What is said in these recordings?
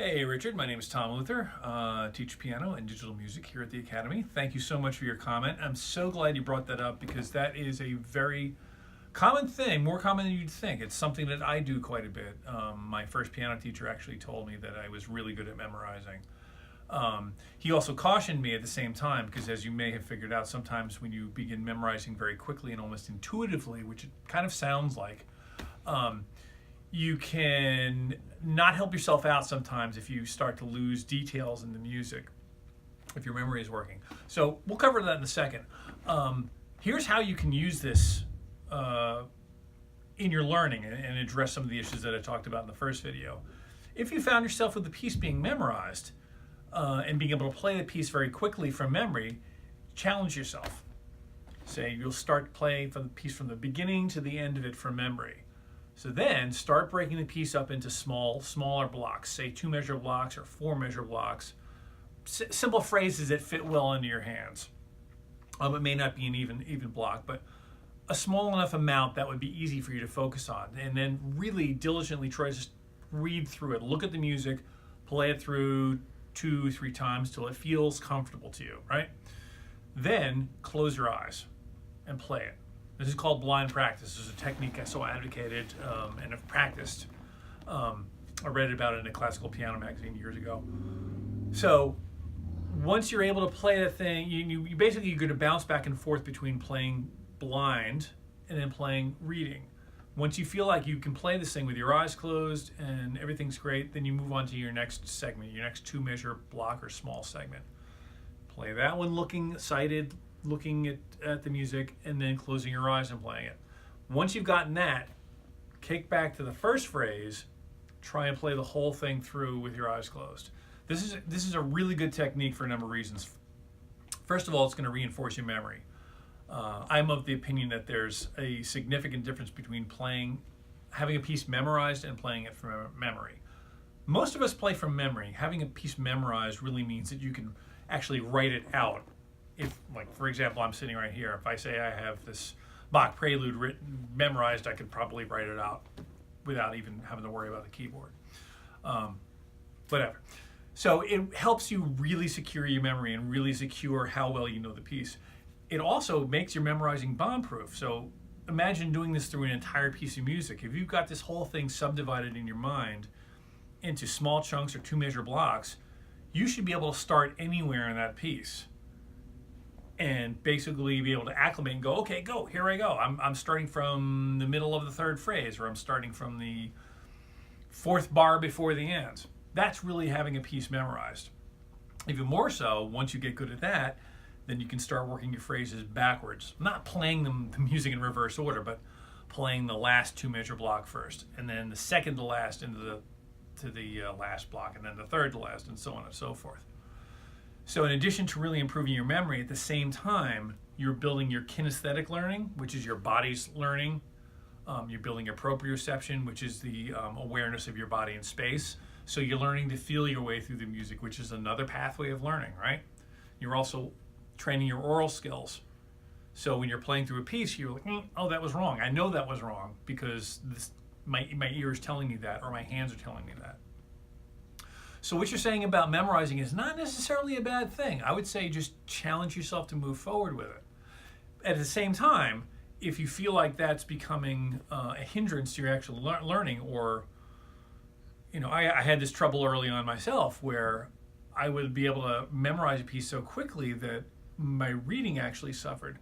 Hey Richard, my name is Tom Luther. Teach piano and digital music here at the Academy. Thank you so much for your comment. I'm so glad you brought that up because that is a very common thing, more common than you'd think. It's something that I do quite a bit. My first piano teacher actually told me that I was really good at memorizing. He also cautioned me at the same time because, as you may have figured out, sometimes when you begin memorizing very quickly and almost intuitively, which it kind of sounds like, you can not help yourself out sometimes if you start to lose details in the music, if your memory is working. So we'll cover that in a second. Here's how you can use this in your learning and address some of the issues that I talked about in the first video. If you found yourself with the piece being memorized and being able to play the piece very quickly from memory, challenge yourself. Say you'll start playing from the piece from the beginning to the end of it from memory. So then start breaking the piece up into smaller blocks, say 2-measure blocks or 4-measure blocks. Simple phrases that fit well into your hands. It may not be an even block, but a small enough amount that would be easy for you to focus on. And then really diligently try to just read through it. Look at the music, play it through 2-3 times till it feels comfortable to you, right? Then close your eyes and play it. This is called blind practice. This is a technique I so advocated and have practiced. I read about it in a classical piano magazine years ago. So once you're able to play the thing, you basically you're going to bounce back and forth between playing blind and then playing reading. Once you feel like you can play this thing with your eyes closed and everything's great, then you move on to your next segment, your next 2-measure block or small segment. Play that one looking sighted, looking at the music, and then closing your eyes and playing it. Once you've gotten that, kick back to the first phrase, try and play the whole thing through with your eyes closed. This is a really good technique for a number of reasons. First of all, it's going to reinforce your memory. I'm of the opinion that there's a significant difference between having a piece memorized and playing it from memory. Most of us play from memory. Having a piece memorized really means that you can actually write it out. If, like, for example, I'm sitting right here. If I say I have this Bach prelude memorized, I could probably write it out without even having to worry about the keyboard. Whatever. So it helps you really secure your memory and really secure how well you know the piece. It also makes your memorizing bomb-proof. So imagine doing this through an entire piece of music. If you've got this whole thing subdivided in your mind into small chunks or 2-measure blocks, you should be able to start anywhere in that piece and basically be able to acclimate and go, okay, go, here I go. I'm starting from the middle of the 3rd phrase, or I'm starting from the 4th bar before the end. That's really having a piece memorized. Even more so, once you get good at that, then you can start working your phrases backwards. Not playing the music in reverse order, but playing the last 2-measure block first, and then the second to last into the last block, and then the third to last, and so on and so forth. So in addition to really improving your memory, at the same time, you're building your kinesthetic learning, which is your body's learning. You're building your proprioception, which is the awareness of your body in space. So you're learning to feel your way through the music, which is another pathway of learning, right? You're also training your oral skills. So when you're playing through a piece, you're like, oh, that was wrong. I know that was wrong because my ear is telling me that, or my hands are telling me that. So what you're saying about memorizing is not necessarily a bad thing. I would say just challenge yourself to move forward with it. At the same time, if you feel like that's becoming a hindrance to your actual learning, or, I had this trouble early on myself where I would be able to memorize a piece so quickly that my reading actually suffered.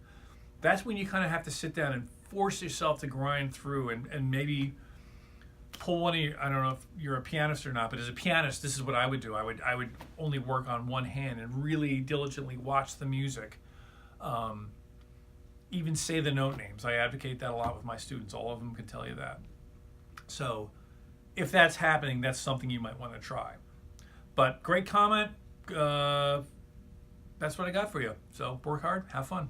That's when you kind of have to sit down and force yourself to grind through and maybe pull one of your, I don't know if you're a pianist or not, but as a pianist, this is what I would do. I would only work on one hand and really diligently watch the music. Even say the note names. I advocate that a lot with my students. All of them can tell you that. So if that's happening, that's something you might want to try. But great comment. That's what I got for you. So work hard, have fun.